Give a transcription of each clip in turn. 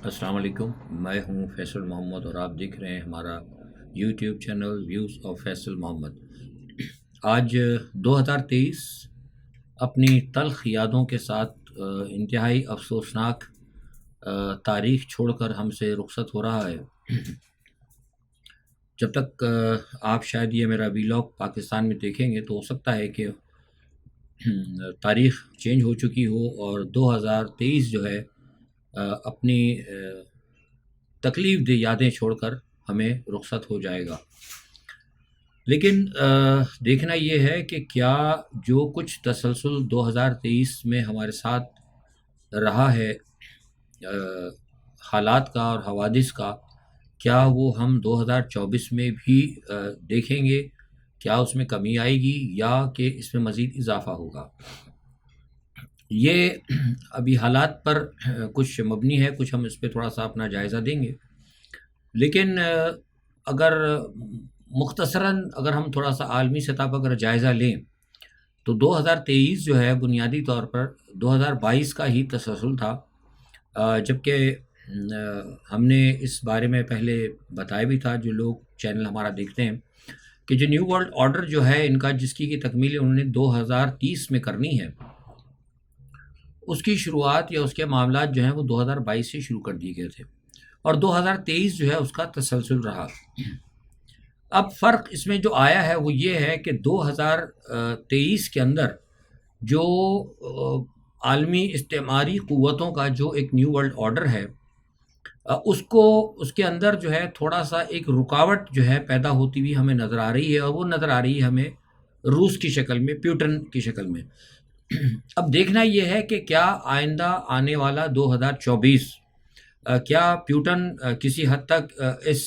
السلام علیکم، میں ہوں فیصل محمد اور آپ دیکھ رہے ہیں ہمارا YouTube channel views of Faisal Muhammad. آج 2023 اپنی تلخ یادوں کے ساتھ انتہائی افسوسناک تاریخ چھوڑ کر ہم سے رخصت ہو رہا ہے۔ جب تک آپ شاید یہ میرا ویلاگ پاکستان میں دیکھیں گے تو ہو سکتا ہے کہ تاریخ چینج ہو چکی ہو اور 2023 جو ہے اپنی تکلیف دہ یادیں چھوڑ کر ہمیں رخصت ہو جائے گا۔ لیکن دیکھنا یہ ہے کہ کیا جو کچھ تسلسل 2023 میں ہمارے ساتھ رہا ہے حالات کا اور حوادث کا، کیا وہ ہم 2024 میں بھی دیکھیں گے؟ کیا اس میں کمی آئے گی یا کہ اس میں مزید اضافہ ہوگا؟ یہ ابھی حالات پر کچھ مبنی ہے، کچھ ہم اس پہ تھوڑا سا اپنا جائزہ دیں گے۔ لیکن اگر مختصراً اگر ہم تھوڑا سا عالمی سطح پر اگر جائزہ لیں تو 2023 جو ہے بنیادی طور پر 2022 کا ہی تسلسل تھا، جبکہ ہم نے اس بارے میں پہلے بتایا بھی تھا، جو لوگ چینل ہمارا دیکھتے ہیں، کہ جو نیو ورلڈ آرڈر جو ہے ان کا جس کی تکمیل انہوں نے 2030 میں کرنی ہے، اس کی شروعات یا اس کے معاملات جو ہیں وہ 2022 سے شروع کر دیے گئے تھے اور 2023 جو ہے اس کا تسلسل رہا۔ اب فرق اس میں جو آیا ہے وہ یہ ہے کہ 2023 کے اندر جو عالمی استعماری قوتوں کا جو ایک نیو ورلڈ آرڈر ہے، اس کے اندر جو ہے تھوڑا سا ایک رکاوٹ جو ہے پیدا ہوتی ہوئی ہمیں نظر آ رہی ہے، اور وہ نظر آ رہی ہے ہمیں روس کی شکل میں، پیوٹن کی شکل میں۔ اب دیکھنا یہ ہے کہ کیا آئندہ آنے والا 2024 کیا پیوٹن کسی حد تک اس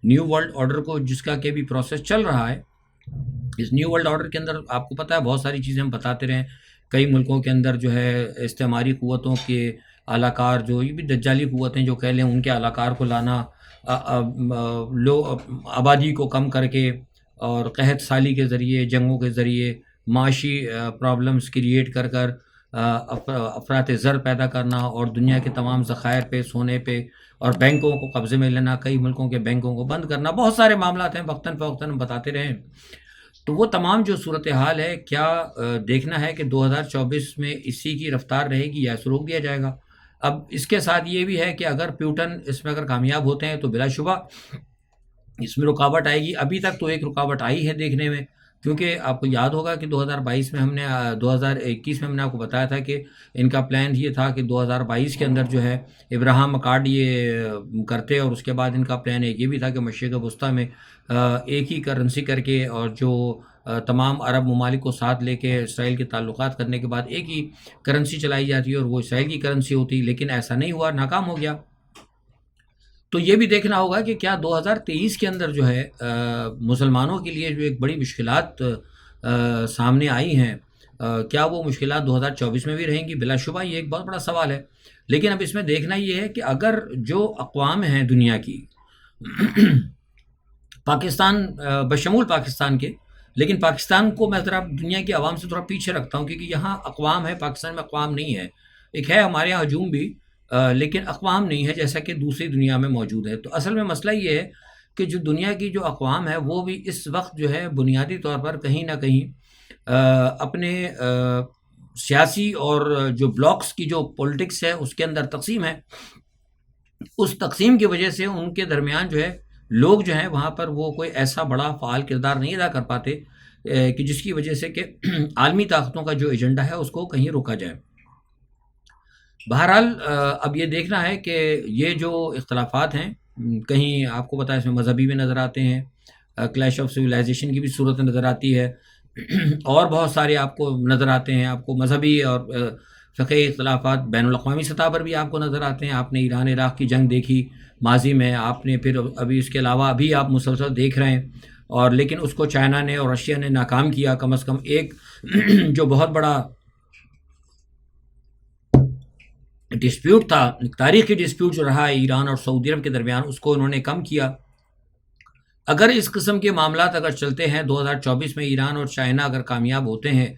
نیو ورلڈ آرڈر کو، جس کا کہ بھی پروسیس چل رہا ہے، اس نیو ورلڈ آرڈر کے اندر آپ کو پتہ ہے بہت ساری چیزیں ہم بتاتے رہے ہیں۔ کئی ملکوں کے اندر جو ہے استعماری قوتوں کے اعلی کار، جو یہ بھی دجالی قوتیں جو کہہ لیں، ان کے اعلی کار کو لانا، آبادی کو کم کر کے اور قحط سالی کے ذریعے، جنگوں کے ذریعے، معاشی پرابلمز کریٹ کر کر افراط زر پیدا کرنا اور دنیا کے تمام ذخائر پہ، سونے پہ اور بینکوں کو قبضے میں لینا، کئی ملکوں کے بینکوں کو بند کرنا، بہت سارے معاملات ہیں، وقتاً فوقتاً ہم بتاتے رہے ہیں۔ تو وہ تمام جو صورتحال ہے، کیا دیکھنا ہے کہ 2024 میں اسی کی رفتار رہے گی یا اسے روک دیا جائے گا؟ اب اس کے ساتھ یہ بھی ہے کہ اگر پیوٹن اس میں اگر کامیاب ہوتے ہیں تو بلا شبہ اس میں رکاوٹ آئے گی۔ ابھی تک تو ایک رکاوٹ آئی ہے دیکھنے میں، کیونکہ آپ کو یاد ہوگا کہ 2022 میں 2021 میں ہم نے آپ کو بتایا تھا کہ ان کا پلان یہ تھا کہ 2022 کے اندر جو ہے ابراہیم اکارڈ یہ کرتے، اور اس کے بعد ان کا پلان ایک یہ بھی تھا کہ مشرق وسطیٰ میں ایک ہی کرنسی کر کے، اور جو تمام عرب ممالک کو ساتھ لے کے اسرائیل کے تعلقات کرنے کے بعد ایک ہی کرنسی چلائی جاتی ہے اور وہ اسرائیل کی کرنسی ہوتی، لیکن ایسا نہیں ہوا، ناکام ہو گیا۔ تو یہ بھی دیکھنا ہوگا کہ کیا 2023 کے اندر جو ہے مسلمانوں کے لیے جو ایک بڑی مشکلات سامنے آئی ہیں، کیا وہ مشکلات 2024 میں بھی رہیں گی؟ بلا شبہ یہ ایک بہت بڑا سوال ہے۔ لیکن اب اس میں دیکھنا یہ ہے کہ اگر جو اقوام ہیں دنیا کی، پاکستان بشمول پاکستان کے، لیکن پاکستان کو میں ذرا دنیا کی عوام سے تھوڑا پیچھے رکھتا ہوں، کیونکہ یہاں اقوام ہے، پاکستان میں اقوام نہیں ہے۔ ایک ہے ہمارے یہاں ہجوم بھی، لیکن اقوام نہیں ہے جیسا کہ دوسری دنیا میں موجود ہے۔ تو اصل میں مسئلہ یہ ہے کہ جو دنیا کی جو اقوام ہے وہ بھی اس وقت جو ہے بنیادی طور پر کہیں نہ کہیں اپنے سیاسی اور جو بلاکس کی جو پولیٹکس ہے اس کے اندر تقسیم ہے۔ اس تقسیم کی وجہ سے ان کے درمیان جو ہے لوگ جو ہیں وہاں پر وہ کوئی ایسا بڑا فعال کردار نہیں ادا کر پاتے کہ جس کی وجہ سے کہ عالمی طاقتوں کا جو ایجنڈا ہے اس کو کہیں روکا جائے۔ بہرحال اب یہ دیکھنا ہے کہ یہ جو اختلافات ہیں، کہیں آپ کو پتہ ہے اس میں مذہبی بھی نظر آتے ہیں، کلیش آف سویلائزیشن کی بھی صورت نظر آتی ہے، اور بہت سارے آپ کو نظر آتے ہیں، آپ کو مذہبی اور فقہی اختلافات بین الاقوامی سطح پر بھی آپ کو نظر آتے ہیں۔ آپ نے ایران عراق کی جنگ دیکھی ماضی میں، آپ نے پھر ابھی اس کے علاوہ ابھی آپ مسلسل دیکھ رہے ہیں، اور لیکن اس کو چائنا نے اور رشیا نے ناکام کیا۔ کم از کم ایک جو بہت بڑا ڈسپیوٹ تھا، تاریخی ڈسپیوٹ جو رہا ہے ایران اور سعودی عرب کے درمیان، اس کو انہوں نے کم کیا۔ اگر اس قسم کے معاملات اگر چلتے ہیں 2024 میں، ایران اور چائنا اگر کامیاب ہوتے ہیں،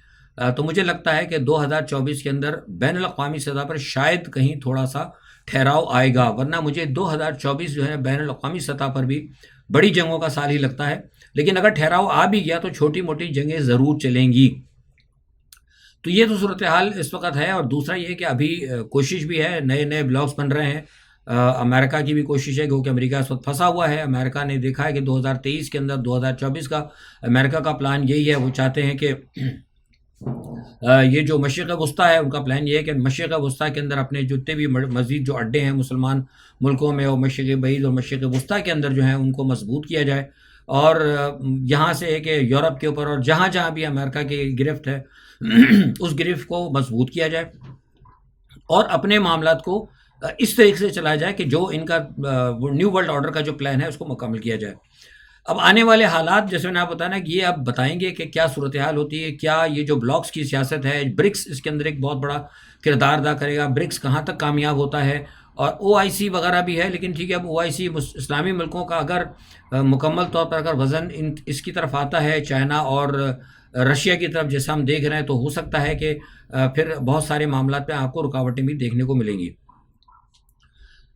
تو مجھے لگتا ہے کہ 2024 کے اندر بین الاقوامی سطح پر شاید کہیں تھوڑا سا ٹھہراؤ آئے گا، ورنہ مجھے 2024 جو ہے بین الاقوامی سطح پر بھی بڑی جنگوں کا سال ہی لگتا ہے، لیکن اگر ٹھہراؤ آ بھی گیا تو چھوٹی موٹی جنگیں ضرور چلیں گی۔ تو یہ تو صورتحال اس وقت ہے، اور دوسرا یہ کہ ابھی کوشش بھی ہے، نئے نئے بلاکس بن رہے ہیں، امریکہ کی بھی کوشش ہے، کیونکہ امریکہ اس وقت پھنسا ہوا ہے۔ امریکہ نے دیکھا ہے کہ 2023 کے اندر 2024 کا امریکہ کا پلان یہی ہے، وہ چاہتے ہیں کہ یہ جو مشرق وسطیٰ ہے ان کا پلان یہ ہے کہ مشرق وسطیٰ کے اندر اپنے جتنے بھی مزید جو اڈے ہیں مسلمان ملکوں میں، اور مشرق بعید اور مشرق وسطیٰ کے اندر جو ہیں ان کو مضبوط کیا جائے، اور یہاں سے ہے کہ یورپ کے اوپر اور جہاں جہاں بھی امریکہ کی گرفت ہے اس گرفت کو مضبوط کیا جائے، اور اپنے معاملات کو اس طریقے سے چلایا جائے کہ جو ان کا نیو ورلڈ آرڈر کا جو پلان ہے اس کو مکمل کیا جائے۔ اب آنے والے حالات جیسے میں نے آپ بتایا نا کہ یہ اب بتائیں گے کہ کیا صورتحال ہوتی ہے، کیا یہ جو بلاکس کی سیاست ہے، برکس اس کے اندر ایک بہت بڑا کردار ادا کرے گا، برکس کہاں تک کامیاب ہوتا ہے، اور او آئی سی وغیرہ بھی ہے، لیکن ٹھیک ہے اب او آئی سی اسلامی ملکوں کا اگر مکمل طور پر اگر وزن اس کی طرف آتا ہے، چائنا اور رشیا کی طرف جیسا ہم دیکھ رہے ہیں، تو ہو سکتا ہے کہ پھر بہت سارے معاملات پہ آپ کو رکاوٹیں بھی دیکھنے کو ملیں گی۔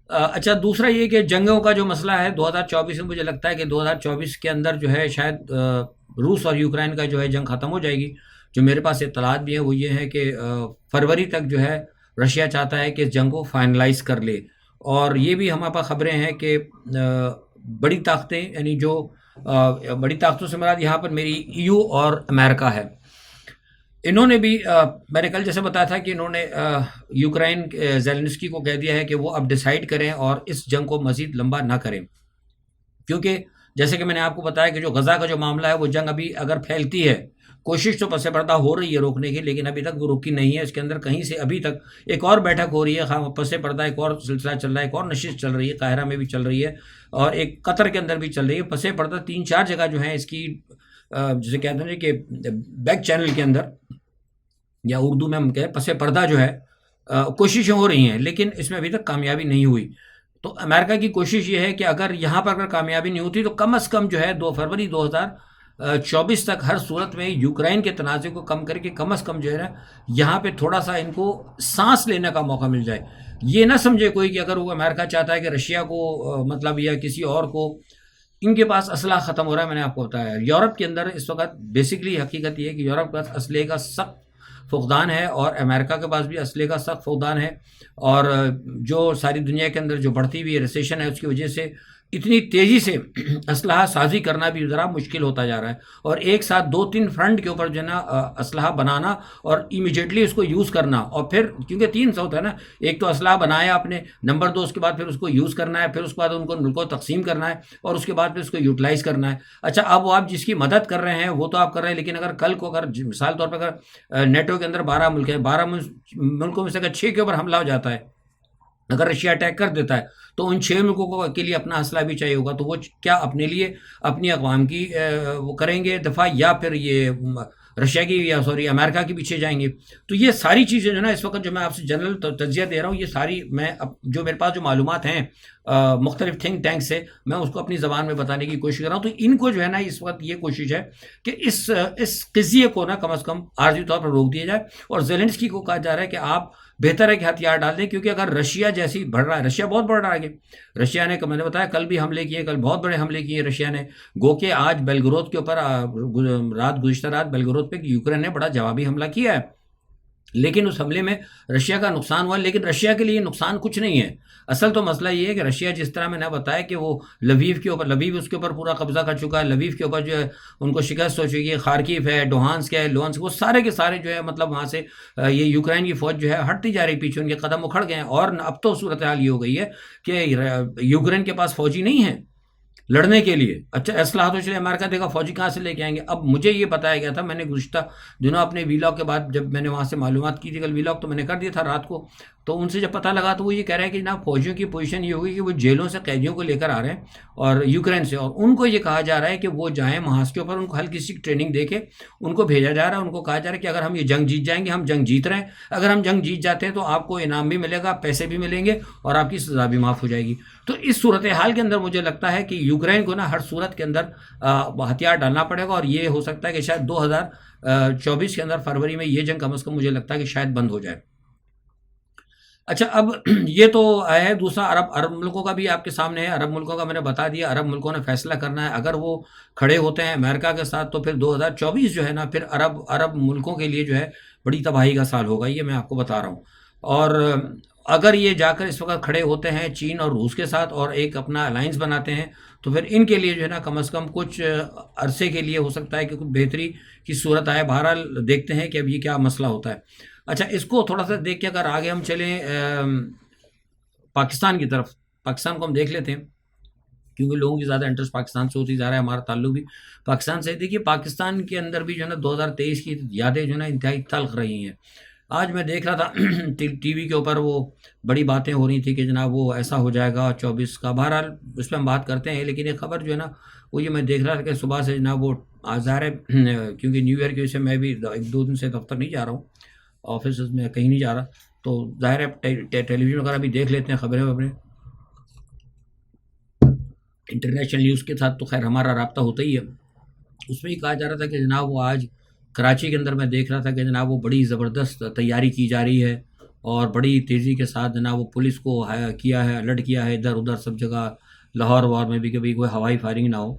اچھا، دوسرا یہ کہ جنگوں کا جو مسئلہ ہے 2024 میں، مجھے لگتا ہے کہ 2024 کے اندر جو ہے شاید روس اور یوکرائن کا جو ہے جنگ ختم ہو جائے گی۔ جو میرے پاس اطلاعات بھی ہیں وہ یہ ہے کہ فروری تک جو ہے رشیا چاہتا ہے کہ اس جنگ کو فائنلائز کر لے، اور یہ بھی ہمارے پاس خبریں ہیں کہ بڑی طاقتیں، یعنی جو بڑی طاقتوں سے مراد یہاں پر میری EU اور امریکہ ہے، انہوں نے بھی میں نے کل جیسے بتایا تھا کہ انہوں نے یوکرائن زیلنسکی کو کہہ دیا ہے کہ وہ اب ڈیسائیڈ کریں اور اس جنگ کو مزید لمبا نہ کریں، کیونکہ جیسے کہ میں نے آپ کو بتایا کہ جو غزہ کا جو معاملہ ہے وہ جنگ ابھی اگر پھیلتی ہے، کوشش تو پس پردہ ہو رہی ہے روکنے کی، لیکن ابھی تک وہ رکی نہیں ہے۔ اس کے اندر کہیں سے ابھی تک ایک اور بیٹھک ہو رہی ہے، پس پردہ ایک اور سلسلہ چل رہا ہے، ایک اور نشست چل رہی ہے، قاہرہ میں بھی چل رہی ہے، اور ایک قطر کے اندر بھی چل رہی ہے۔ پس پردہ 3-4 جگہ جو ہیں اس کی جسے کہتے ہیں کہ بیک چینل کے اندر، یا اردو میں ہم کہیں پس پردہ جو ہے کوششیں ہو رہی ہیں، لیکن اس میں ابھی تک کامیابی نہیں ہوئی۔ تو امریکہ کی کوشش یہ ہے کہ اگر یہاں پر اگر کامیابی نہیں ہوتی تو کم از کم جو ہے 2 فروری 2024 تک ہر صورت میں یوکرائن کے تنازع کو کم کر کے کم از کم جو ہے نا یہاں پہ تھوڑا سا ان کو سانس لینے کا موقع مل جائے۔ یہ نہ سمجھے کوئی کہ اگر وہ امریکہ چاہتا ہے کہ رشیا کو مطلب یا کسی اور کو، ان کے پاس اسلحہ ختم ہو رہا ہے۔ میں نے آپ کو بتایا یورپ کے اندر اس وقت بیسکلی حقیقت یہ ہے کہ یورپ کے پاس اسلحے کا سخت فقدان ہے، اور امریکہ کے پاس بھی اسلحے کا سخت فقدان ہے، اور جو ساری دنیا کے اندر جو بڑھتی ہوئی ریسیشن ہے اس کی وجہ سے اتنی تیزی سے اسلحہ سازی کرنا بھی ذرا مشکل ہوتا جا رہا ہے، اور ایک ساتھ 2-3 فرنٹ کے اوپر جو ہے نا اسلحہ بنانا اور امیجیٹلی اس کو یوز کرنا، اور پھر کیونکہ 3 سا ہوتا ہے نا، ایک تو اسلحہ بنایا آپ نے، نمبر 2 اس کے بعد پھر اس کو یوز کرنا ہے، پھر اس کے بعد ان کو ملکوں کو تقسیم کرنا ہے، اور اس کے بعد پھر اس کو یوٹیلائز کرنا ہے۔ اچھا، اب وہ آپ جس کی مدد کر رہے ہیں وہ تو آپ کر رہے ہیں، لیکن اگر کل کو اگر مثال طور پر اگر نیٹو کے اندر 12 ملک ہیں، 12 ملکوں میں سے اگر 6 کے اوپر حملہ ہو جاتا ہے، اگر رشیا اٹیک کر دیتا ہے، تو ان 6 ملکوں کو کے لیے اپنا اسلحہ بھی چاہیے ہوگا، تو وہ کیا اپنے لیے اپنی اقوام کی وہ کریں گے دفاع، یا پھر یہ رشیا کی یا امریکہ کے پیچھے جائیں گے؟ تو یہ ساری چیزیں جو ہے نا اس وقت جو میں آپ سے جنرل تجزیہ دے رہا ہوں، یہ ساری میں جو میرے پاس جو معلومات ہیں مختلف تھنک ٹینک سے، میں اس کو اپنی زبان میں بتانے کی کوشش کر رہا ہوں۔ تو ان کو جو ہے نا اس وقت یہ کوشش ہے کہ اس قضیے کو نا کم از کم عارضی طور پر روک دیا جائے، اور زیلنسکی کو کہا جا رہا ہے کہ آپ بہتر ہے کہ ہتھیار ڈال دیں، کیونکہ اگر رشیا جیسی بڑھ رہا ہے، رشیا بہت بڑھ رہا ہے، رشیا نے میں نے بتایا کل بھی حملے کیے، کل بہت بڑے حملے کیے رشیا نے، گو کہ آج بیلگورود کے اوپر گزشتہ رات بیلگورود پہ یوکرین نے بڑا جوابی حملہ کیا ہے، لیکن اس حملے میں رشیا کا نقصان ہوا، لیکن رشیا کے لیے نقصان کچھ نہیں ہے۔ اصل تو مسئلہ یہ ہے کہ رشیا جس طرح میں نے بتایا کہ وہ لویو کے اوپر، لویو اس کے اوپر پورا قبضہ کر چکا ہے، لویو کے اوپر جو ہے ان کو شکست ہو چکی ہے، خارکیف ہے، ڈوہانسک ہے، لوہانسک، وہ سارے کے سارے جو ہے مطلب وہاں سے یہ یوکرائن کی فوج جو ہے ہٹتی جا رہی، پیچھے ان کے قدم اکھڑ گئے ہیں، اور اب تو صورتحال یہ ہو گئی ہے کہ یوکرائن کے پاس فوجی نہیں ہے لڑنے کے لیے۔ اچھا، اسلحہ تو چلے امریکہ دے گا، فوجی کہاں سے لے کے آئیں گے؟ اب مجھے یہ بتایا گیا تھا، میں نے گزشتہ دنوں اپنے ویلاگ کے بعد جب میں نے وہاں سے معلومات کی تھی، کل ویلاگ تو میں نے کر دیا تھا رات کو، تو ان سے جب پتہ لگا تو وہ یہ کہہ رہے ہیں کہ جناب فوجیوں کی پوزیشن یہ ہوگی کہ وہ جیلوں سے قیدیوں کو لے کر آ رہے ہیں، اور یوکرین سے، اور ان کو یہ کہا جا رہا ہے کہ وہ جائیں محاذ کے اوپر، ان کو ہلکی سی ٹریننگ دے کے ان کو بھیجا جا رہا ہے، ان کو کہا جا رہا ہے کہ اگر ہم یہ جنگ جیت جائیں گے، ہم جنگ جیت رہے ہیں، اگر ہم جنگ جیت جاتے ہیں تو آپ کو انعام بھی ملے گا، پیسے بھی ملیں گے، اور آپ کی سزا بھی معاف ہو جائے گی۔ تو اس صورتحال کے اندر مجھے لگتا ہے کہ یوکرین کو نا ہر صورت کے اندر ہتھیار ڈالنا پڑے گا، اور یہ ہو سکتا ہے کہ شاید 2024 کے اندر فروری میں یہ جنگ کم از کم مجھے لگتا ہے کہ شاید بند ہو جائے۔ اچھا اب یہ تو ہے دوسرا عرب ملکوں کا بھی آپ کے سامنے ہے. عرب ملکوں کا میں نے بتا دیا. عرب ملکوں نے فیصلہ کرنا ہے. اگر وہ کھڑے ہوتے ہیں امریکہ کے ساتھ تو پھر 2024 جو ہے نا پھر عرب ملکوں کے لیے جو ہے بڑی تباہی کا سال ہوگا. یہ میں آپ کو بتا رہا ہوں. اور اگر یہ جا کر اس وقت کھڑے ہوتے ہیں چین اور روس کے ساتھ اور ایک اپنا الائنس بناتے ہیں تو پھر ان کے لیے جو ہے نا کم از کم کچھ عرصے کے لیے ہو سکتا ہے کہ کچھ بہتری کی صورت آئے. بہرحال دیکھتے ہیں کہ اب یہ کیا مسئلہ ہوتا ہے. اچھا اس کو تھوڑا سا دیکھ کے اگر آگے ہم چلیں پاکستان کی طرف. پاکستان کو ہم دیکھ لیتے ہیں کیونکہ لوگوں کی زیادہ انٹرسٹ پاکستان سے ہوتی جا رہا ہے. ہمارا تعلق بھی پاکستان سے. دیکھیے پاکستان کے اندر بھی جو ہے نا 2023 کی یادیں جو ہے نا انتہائی تلخ رہی ہیں. آج میں دیکھ رہا تھا ٹی وی کے اوپر وہ بڑی باتیں ہو رہی تھی کہ جناب وہ ایسا ہو جائے گا 24 کا. بہرحال اس پہ ہم بات کرتے ہیں. لیکن ایک خبر جو ہے نا وہ یہ میں دیکھ رہا تھا کہ صبح سے جناب وہ ظاہر ہے کیونکہ نیو ایئر کی وجہ سے میں بھی 1-2 دن سے دفتر نہیں جا رہا ہوں, آفس میں کہیں نہیں جا رہا, تو ظاہر ہے ٹیلی ویژن وغیرہ بھی دیکھ لیتے ہیں خبریں وبریں. انٹرنیشنل نیوز کے ساتھ تو خیر ہمارا رابطہ ہوتا ہی ہے. اس میں یہ کہا جا رہا تھا کہ جناب وہ آج کراچی کے اندر میں دیکھ رہا تھا کہ جناب وہ بڑی زبردست تیاری کی جا رہی ہے اور بڑی تیزی کے ساتھ جناب وہ پولیس کو کیا ہے, الرٹ کیا ہے ادھر ادھر سب جگہ. لاہور وار میں بھی کبھی کوئی ہوائی فائرنگ نہ ہو.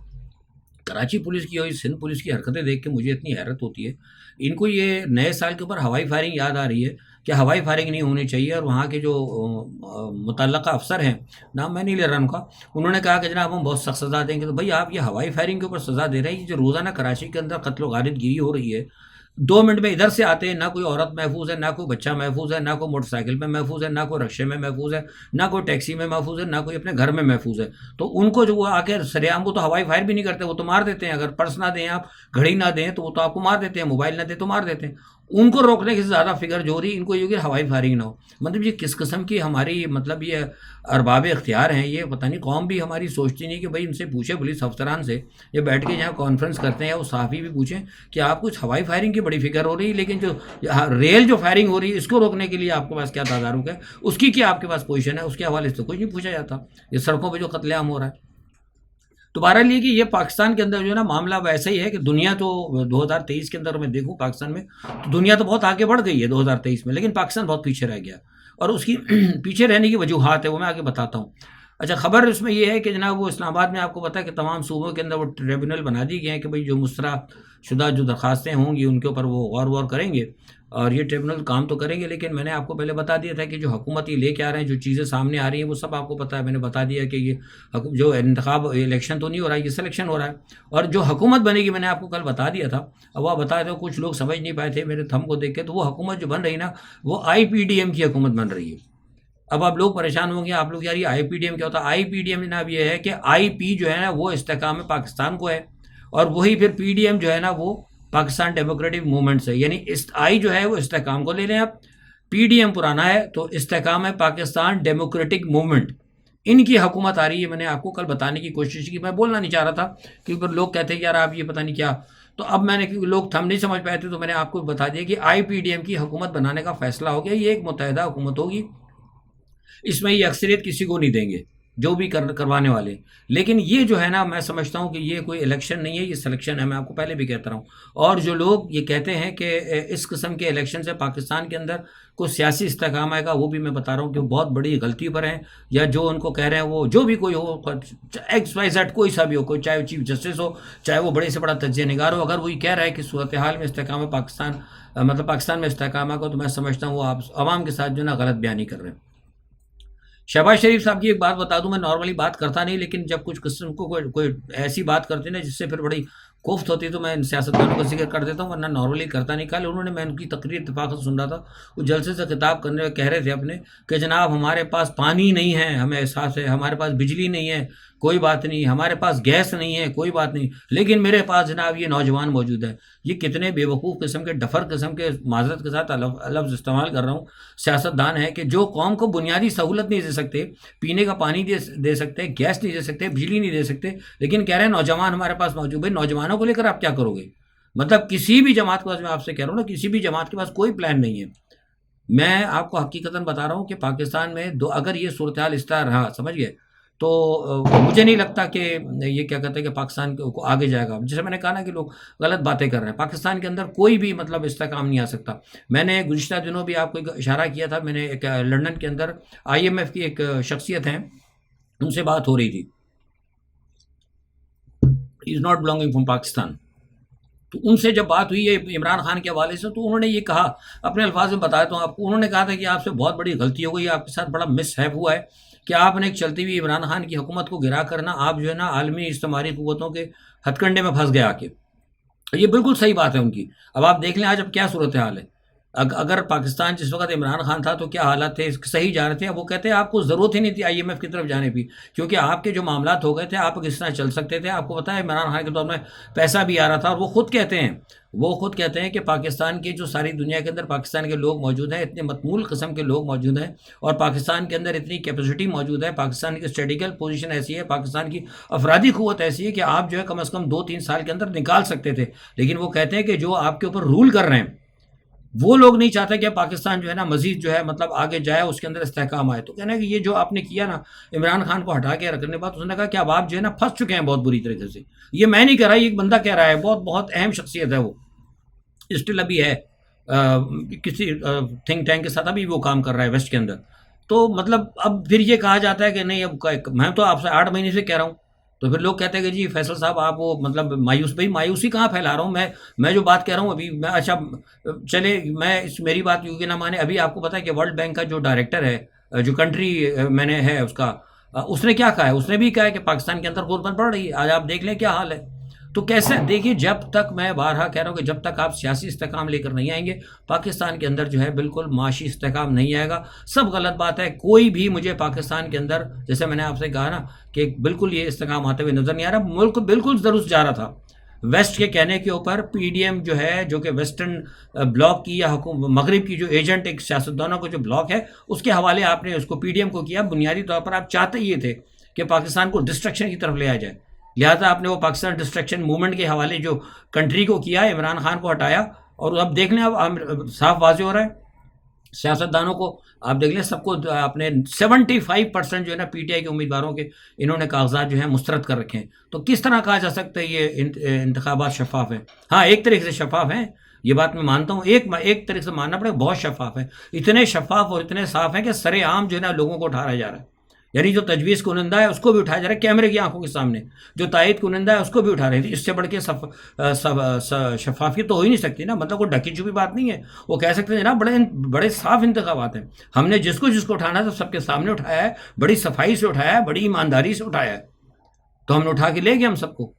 کراچی پولیس کی اور سندھ پولیس کی حرکتیں دیکھ کے مجھے اتنی حیرت ہوتی ہے. ان کو یہ نئے سال کے اوپر ہوائی فائرنگ یاد آ رہی ہے کہ ہوائی فائرنگ نہیں ہونی چاہیے. اور وہاں کے جو متعلقہ افسر ہیں, نام میں نہیں لے رہا ان کا, انہوں نے کہا کہ جناب ہم بہت سخت سزا دیں گے. تو بھائی آپ یہ ہوائی فائرنگ کے اوپر سزا دے رہے ہیں. یہ جو روزانہ کراچی کے اندر قتل و غارت گیری ہو رہی ہے, 2 منٹ میں ادھر سے آتے ہیں, نہ کوئی عورت محفوظ ہے, نہ کوئی بچہ محفوظ ہے, نہ کوئی موٹر سائیکل پہ محفوظ ہے, نہ کوئی رکشے میں محفوظ ہے, نہ کوئی ٹیکسی میں محفوظ ہے, نہ کوئی اپنے گھر میں محفوظ ہے. تو ان کو جو وہ آ کے سریعام وہ تو ہوائی فائر بھی نہیں کرتے, وہ تو مار دیتے ہیں. اگر پرس نہ دیں آپ, گھڑی نہ دیں تو وہ تو آپ کو مار دیتے ہیں, موبائل نہ دیں تو مار دیتے ہیں. ان کو روکنے کی زیادہ فکر جو ہو رہی, ان کو یہ کہ ہوائی فائرنگ نہ ہو. مطلب یہ کس قسم کی ہماری مطلب یہ ارباب اختیار ہیں. یہ پتہ نہیں قوم بھی ہماری سوچتی نہیں کہ بھائی ان سے پوچھیں پولیس افسران سے, یہ بیٹھ کے جہاں کانفرنس کرتے ہیں, یا وہ صحافی بھی پوچھیں کہ آپ کچھ ہوائی فائرنگ کی بڑی فکر ہو رہی ہے, لیکن جو ریل جو فائرنگ ہو رہی ہے اس کو روکنے کے لیے آپ کے پاس کیا تدارک ہے, اس کی کیا آپ کے پاس پوزیشن ہے, اس کے حوالے سے تو کچھ نہیں پوچھا جاتا. یہ سڑکوں پہ جو قتل عام ہو رہا ہے. تو بہرحال یہ کہ یہ پاکستان کے اندر جو ہے نا معاملہ ویسا ہی ہے کہ دنیا تو 2023 کے اندر میں دیکھوں پاکستان میں تو دنیا تو بہت آگے بڑھ گئی ہے 2023 میں, لیکن پاکستان بہت پیچھے رہ گیا. اور اس کی پیچھے رہنے کی وجوہات ہے وہ میں آگے بتاتا ہوں. اچھا خبر اس میں یہ ہے کہ جناب وہ اسلام آباد میں آپ کو پتا ہے کہ تمام صوبوں کے اندر وہ ٹریبونل بنا دی گئے ہیں کہ بھئی جو مسترد شدہ جو درخواستیں ہوں گی ان کے اوپر وہ غور کریں گے, اور یہ ٹریبونل کام تو کریں گے. لیکن میں نے آپ کو پہلے بتا دیا تھا کہ جو حکومت یہ لے کے آ رہے ہیں, جو چیزیں سامنے آ رہی ہیں وہ سب آپ کو پتا ہے. میں نے بتا دیا کہ یہ جو انتخاب الیکشن تو نہیں ہو رہا ہے, یہ سلیکشن ہو رہا ہے. اور جو حکومت بنے گی میں نے آپ کو کل بتا دیا تھا, اب وہ بتا دو کچھ لوگ سمجھ نہیں پائے تھے میرے تھم کو دیکھ کے, تو وہ حکومت جو بن رہی نا وہ IPDM کی حکومت بن رہی ہے. اب آپ لوگ پریشان ہوں گے, آپ لوگ یار یہ IPDM کیا ہوتا ہے. IPDM جناب یہ ہے کہ IP جو ہے نا وہ استحکام پاکستان کو ہے, اور وہی پھر PDM جو ہے نا وہ پاکستان ڈیموکریٹک موومنٹ سے, یعنی آئی جو ہے وہ استحکام کو لے لیں آپ, PDM پرانا ہے تو استحکام ہے پاکستان ڈیموکریٹک موومنٹ. ان کی حکومت آ رہی ہے. میں نے آپ کو کل بتانے کی کوشش کی, میں بولنا نہیں چاہ رہا تھا کیونکہ لوگ کہتے ہیں کہ یار آپ یہ پتہ نہیں کیا, تو اب میں نے کیونکہ لوگ تھم نہیں سمجھ پائے تھے تو میں نے آپ کو بتا دیا کہ IPDM کی حکومت بنانے کا فیصلہ ہو گیا. یہ ایک متحدہ حکومت ہوگی, اس میں یہ اکثریت کسی کو نہیں دیں گے جو بھی کروانے والے. لیکن یہ جو ہے نا میں سمجھتا ہوں کہ یہ کوئی الیکشن نہیں ہے, یہ سلیکشن ہے. میں آپ کو پہلے بھی کہتا رہا ہوں. اور جو لوگ یہ کہتے ہیں کہ اس قسم کے الیکشن سے پاکستان کے اندر کوئی سیاسی استحکام آئے گا, وہ بھی میں بتا رہا ہوں کہ وہ بہت بڑی غلطی پر ہیں. یا جو ان کو کہہ رہے ہیں وہ جو بھی کوئی ہو, XYZ کوئی سا بھی ہو, کوئی چاہے وہ چیف جسٹس ہو, چاہے وہ بڑے سے بڑا تجزیہ نگار ہو, اگر وہی کہہ رہا ہے کہ صورتحال میں استحکام پاکستان مطلب پاکستان میں استحکام آئے گا, تو میں سمجھتا ہوں وہ آپ عوام کے ساتھ جو نا غلط بیانی کر رہے ہیں. شہباز شریف صاحب کی ایک بات بتا دوں, میں نارملی بات کرتا نہیں, لیکن جب کچھ قسم کو کوئی ایسی بات کرتے ہیں جس سے پھر بڑی کوفت ہوتی ہے تو میں ان سیاستدانوں کا ذکر کر دیتا ہوں, ورنہ نارملی کرتا نہیں. کل انہوں نے, میں ان کی تقریر اتفاق سن رہا تھا, وہ جلسے سے خطاب کرنے میں کہہ رہے تھے اپنے کہ جناب ہمارے پاس پانی نہیں ہے, ہمیں احساس ہے, ہمارے پاس بجلی نہیں ہے, کوئی بات نہیں, ہمارے پاس گیس نہیں ہے, کوئی بات نہیں, لیکن میرے پاس جناب یہ نوجوان موجود ہے. یہ کتنے بے وقوف قسم کے ڈفر قسم کے, معذرت کے ساتھ لفظ استعمال کر رہا ہوں, سیاستدان ہے کہ جو قوم کو بنیادی سہولت نہیں دے سکتے, پینے کا پانی دے سکتے, گیس نہیں دے سکتے, بجلی نہیں دے سکتے, لیکن کہہ رہے ہیں نوجوان ہمارے پاس موجود. بھائی نوجوانوں کو لے کر آپ کیا کرو گے؟ مطلب کسی بھی جماعت کے پاس, میں آپ سے کہہ رہا ہوں نا, کسی بھی جماعت کے پاس کوئی پلان نہیں ہے. میں آپ کو حقیقتاً بتا رہا ہوں کہ پاکستان میں اگر یہ صورتحال اس طرح رہا, سمجھ گئے, تو مجھے نہیں لگتا کہ یہ کیا کہتے ہیں کہ پاکستان کو آگے جائے گا. جیسے میں نے کہا نا کہ لوگ غلط باتیں کر رہے ہیں. پاکستان کے اندر کوئی بھی مطلب استحکام نہیں آ سکتا. میں نے گزشتہ دنوں بھی آپ کو اشارہ کیا تھا, میں نے ایک لنڈن کے اندر IMF کی ایک شخصیت ہیں, ان سے بات ہو رہی تھی. Is not belonging from Pakistan. تو ان سے جب بات ہوئی ہے عمران خان کے حوالے سے, تو انہوں نے یہ کہا, اپنے الفاظ میں بتایا تو آپ کو, انہوں نے کہا تھا کہ آپ سے بہت بڑی غلطی ہو گئی, آپ کے ساتھ بڑا مس ہیپ ہوا ہے کہ آپ نے ایک چلتی ہوئی عمران خان کی حکومت کو گرا کرنا, آپ جو ہے نا عالمی استعماری قوتوں کے ہتھ کنڈے میں پھنس گئے آ کے. یہ بالکل صحیح بات ہے ان کی. اب آپ دیکھ لیں آج اب کیا صورتحال ہے. اگر پاکستان جس وقت عمران خان تھا تو کیا حالات تھے, صحیح جا رہے تھے. اب وہ کہتے ہیں آپ کو ضرورت ہی نہیں تھی IMF کی طرف جانے کی, کیونکہ آپ کے جو معاملات ہو گئے تھے, آپ کس طرح چل سکتے تھے. آپ کو پتا ہے عمران خان کے دور میں پیسہ بھی آ رہا تھا, اور وہ خود کہتے ہیں کہ پاکستان کی جو ساری دنیا کے اندر پاکستان کے لوگ موجود ہیں, اتنے متمول قسم کے لوگ موجود ہیں, اور پاکستان کے اندر اتنی کیپیسٹی موجود ہے, پاکستان کی اسٹریٹیکل پوزیشن ایسی ہے, پاکستان کی افرادی قوت ایسی ہے کہ آپ جو ہے کم از کم 2-3 سال کے اندر نکال سکتے تھے. لیکن وہ کہتے ہیں کہ جو آپ کے اوپر رول کر رہے ہیں وہ لوگ نہیں چاہتے کہ پاکستان جو ہے نا مزید جو ہے مطلب آگے جائے, اس کے اندر استحکام آئے. تو کہنا ہے کہ یہ جو آپ نے کیا نا عمران خان کو ہٹا کے رکھنے کے بعد, اس نے کہا کہ اب آپ جو ہے نا پھنس چکے ہیں بہت بری طریقے سے. یہ میں نہیں کہہ رہا, یہ ایک بندہ کہہ رہا ہے, بہت بہت اہم شخصیت ہے, وہ اسٹل ابھی ہے کسی تھنک ٹینک کے ساتھ ابھی وہ کام کر رہا ہے ویسٹ کے اندر. تو مطلب اب پھر یہ کہا جاتا ہے کہ نہیں, اب میں تو آپ سے 8 مہینے سے کہہ رہا ہوں, تو پھر لوگ کہتے ہیں کہ جی فیصل صاحب آپ وہ مطلب مایوس. بھائی مایوسی کہاں پھیلا رہا ہوں میں جو بات کہہ رہا ہوں ابھی میں, اچھا چلے میں میری بات یوں کہ نہ مانے. ابھی آپ کو پتا ہے کہ ورلڈ بینک کا جو ڈائریکٹر ہے, جو کنٹری میں نے ہے اس کا, اس نے کیا کہا ہے, اس نے بھی کہا ہے کہ پاکستان کے اندر غربت بڑھ رہی ہے. آج آپ دیکھ لیں کیا حال ہے. تو کیسے دیکھیے, جب تک میں بارہا کہہ رہا ہوں کہ جب تک آپ سیاسی استحکام لے کر نہیں آئیں گے, پاکستان کے اندر جو ہے بالکل معاشی استحکام نہیں آئے گا. سب غلط بات ہے. کوئی بھی مجھے پاکستان کے اندر, جیسے میں نے آپ سے کہا نا کہ بالکل یہ استحکام آتے ہوئے نظر نہیں آ رہا. ملک بالکل درست جا رہا تھا. ویسٹ کے کہنے کے اوپر PDM جو ہے, جو کہ ویسٹرن بلاک کی یا مغرب کی جو ایجنٹ ایک سیاستدانوں کو جو بلاک ہے, اس کے حوالے آپ نے اس کو PDM کو کیا. بنیادی طور پر آپ چاہتے یہ تھے کہ پاکستان کو ڈسٹرکشن کی طرف لے آ جائے, لہٰذا آپ نے وہ پاکستان ڈسٹرکشن موومنٹ کے حوالے جو کنٹری کو کیا, عمران خان کو ہٹایا. اور اب دیکھ لیں, اب صاف واضح ہو رہا ہے سیاستدانوں کو, آپ دیکھ لیں سب کو اپنے 75% جو ہے نا PTI کے امیدواروں کے انہوں نے کاغذات جو ہیں مسترد کر رکھے ہیں. تو کس طرح کہا جا سکتا ہے یہ انتخابات شفاف ہیں؟ ہاں ایک طریقے سے شفاف ہیں, یہ بات میں مانتا ہوں, ایک طریقے سے ماننا پڑے گا, بہت شفاف ہے. اتنے شفاف اور اتنے صاف ہیں کہ سر عام جو ہے نا لوگوں کو اٹھایا جا رہا ہے. یعنی جو تجویز کنندہ ہے اس کو بھی اٹھایا جا رہا ہے کیمرے کی آنکھوں کے سامنے, جو تائید کنندہ ہے اس کو بھی اٹھا رہے ہیں. اس سے بڑھ کے شفافیت تو ہو ہی نہیں سکتی نا, مطلب کوئی ڈھکی چھپی بات نہیں ہے. وہ کہہ سکتے ہیں نا بڑے صاف انتخابات ہیں, ہم نے جس کو اٹھانا ہے سب کے سامنے اٹھایا ہے, بڑی صفائی سے اٹھایا ہے, بڑی ایمانداری سے اٹھایا ہے, تو ہم نے اٹھا کے لے گئے ہم سب کو.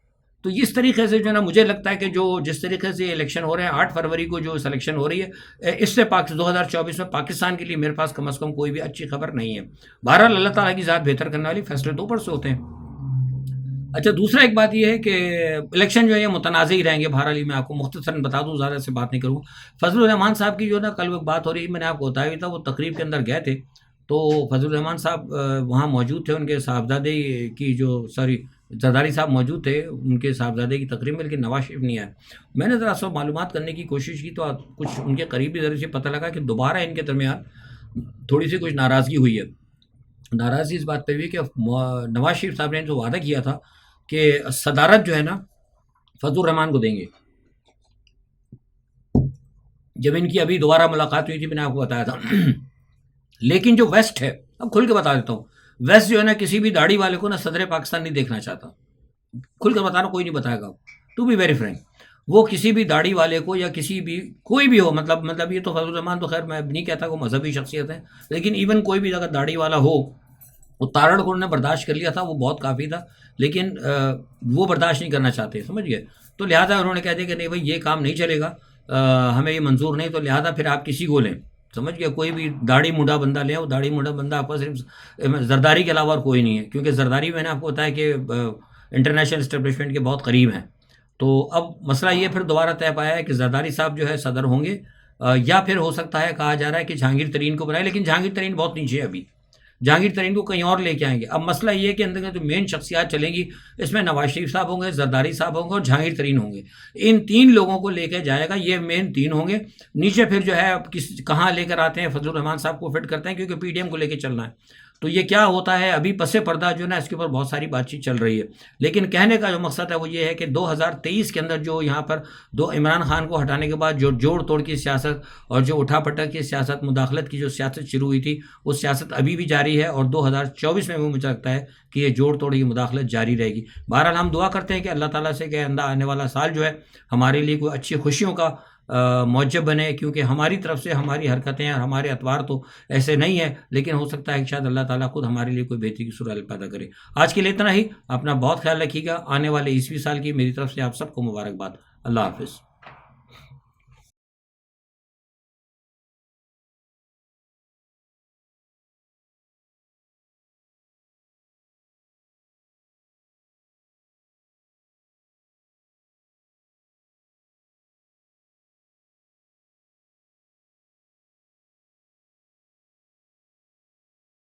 تو اس طریقے سے جو ہے نا مجھے لگتا ہے کہ جس طریقے سے الیکشن ہو رہے ہیں, 8 فروری کو جو سلیکشن ہو رہی ہے, اس سے 2024 میں پاکستان کے لیے میرے پاس کم از کم کوئی بھی اچھی خبر نہیں ہے. بہرحال اللہ تعالیٰ کی ذات بہتر کرنے والی, فیصلے تو اوپر سے ہوتے ہیں. اچھا دوسرا ایک بات یہ ہے کہ الیکشن جو ہے یہ متنازع ہی رہیں گے. بہرحال میں آپ کو مختصراً بتا دوں, زیادہ سے بات نہیں کروں. فضل الرحمان صاحب کی جو نا کل ایک بات ہو رہی ہے, میں نے آپ کو بتایا بھی تھا, وہ تقریب کے اندر گئے تھے, تو فضل الرحمان صاحب وہاں موجود تھے, ان کے صاحبزادے کی زرداری صاحب موجود تھے, ان کے صاحبزادے کی تقریب میں, لیکن نواز شریف نہیں آیا. میں نے ذرا سا معلومات کرنے کی کوشش کی, تو کچھ ان کے قریبی ذریعے سے پتہ لگا کہ دوبارہ ان کے درمیان تھوڑی سی کچھ ناراضگی ہوئی ہے. ناراضگی اس بات پہ ہوئی کہ نواز شریف صاحب نے جو وعدہ کیا تھا کہ صدارت جو ہے نا فضل الرحمان کو دیں گے. جب ان کی ابھی دوبارہ ملاقات ہوئی تھی, میں نے آپ کو بتایا تھا. لیکن جو ویسٹ ہے, اب کھل کے بتا دیتا ہوں, ویسٹ جو ہے نا کسی بھی داڑھی والے کو نا صدر پاکستان نہیں دیکھنا چاہتا. کھل کر بتا رہا, کوئی نہیں بتائے گا, ٹو بی ویری فرینک. وہ کسی بھی داڑھی والے کو یا کسی بھی کوئی بھی ہو, مطلب یہ تو فضل الرحمان تو خیر میں نہیں کہتا وہ مذہبی شخصیت ہے, لیکن ایون کوئی بھی اگر داڑھی والا ہو, وہ تارڑ کو انہوں نے برداشت کر لیا تھا, وہ بہت کافی تھا, لیکن وہ برداشت نہیں کرنا چاہتے, سمجھ گئے. تو لہٰذا انہوں نے کہہ دیا کہ نہیں بھائی یہ کام نہیں چلے گا, ہمیں یہ منظور نہیں, تو لہٰذا پھر آپ کسی کو لیں, سمجھ گئے, کوئی بھی داڑھی مونڈا بندہ لیں. وہ داڑھی مونڈا بندہ آپ کو صرف زرداری کے علاوہ اور کوئی نہیں ہے, کیونکہ زرداری میں نے آپ کو بتایا کہ انٹرنیشنل اسٹیبلشمنٹ کے بہت قریب ہیں. تو اب مسئلہ یہ پھر دوبارہ طے پایا ہے کہ زرداری صاحب جو ہے صدر ہوں گے, یا پھر ہو سکتا ہے کہا جا رہا ہے کہ جہانگیر ترین کو بنائے, لیکن جہانگیر ترین بہت نیچے ہے ابھی, جہانگیر ترین کو کہیں اور لے کے آئیں گے. اب مسئلہ یہ ہے کہ اندر جو مین شخصیات چلیں گی اس میں نواز شریف صاحب ہوں گے, زرداری صاحب ہوں گے اور جہانگیر ترین ہوں گے. ان 3 لوگوں کو لے کے جائے گا, یہ مین 3 ہوں گے. نیچے پھر جو ہے کہاں لے کر آتے ہیں, فضل الرحمان صاحب کو فٹ کرتے ہیں, کیونکہ PDM کو لے کے چلنا ہے. تو یہ کیا ہوتا ہے ابھی پس پردہ جو ہے نا اس کے اوپر بہت ساری بات چیت چل رہی ہے، لیکن کہنے کا جو مقصد ہے وہ یہ ہے کہ 2023 کے اندر جو یہاں پر عمران خان کو ہٹانے کے بعد جو جوڑ توڑ کی سیاست اور جو اٹھا پٹک کی سیاست، مداخلت کی جو سیاست شروع ہوئی تھی، وہ سیاست ابھی بھی جاری ہے اور 2024 میں بھی مجھے لگتا ہے کہ یہ جوڑ توڑ کی مداخلت جاری رہے گی۔ بہرحال ہم دعا کرتے ہیں کہ اللہ تعالیٰ سے کہ آنے والا سال جو ہے ہمارے لیے کوئی اچھی خوشیوں کا موجب بنے، کیونکہ ہماری طرف سے ہماری حرکتیں اور ہمارے اتوار تو ایسے نہیں ہیں، لیکن ہو سکتا ہے کہ شاید اللہ تعالیٰ خود ہمارے لیے کوئی بہتری کی صورت پیدا کرے۔ آج کے لیے اتنا ہی، اپنا بہت خیال رکھیے گا۔ آنے والے 20 سال کی میری طرف سے آپ سب کو مبارکباد۔ اللہ حافظ۔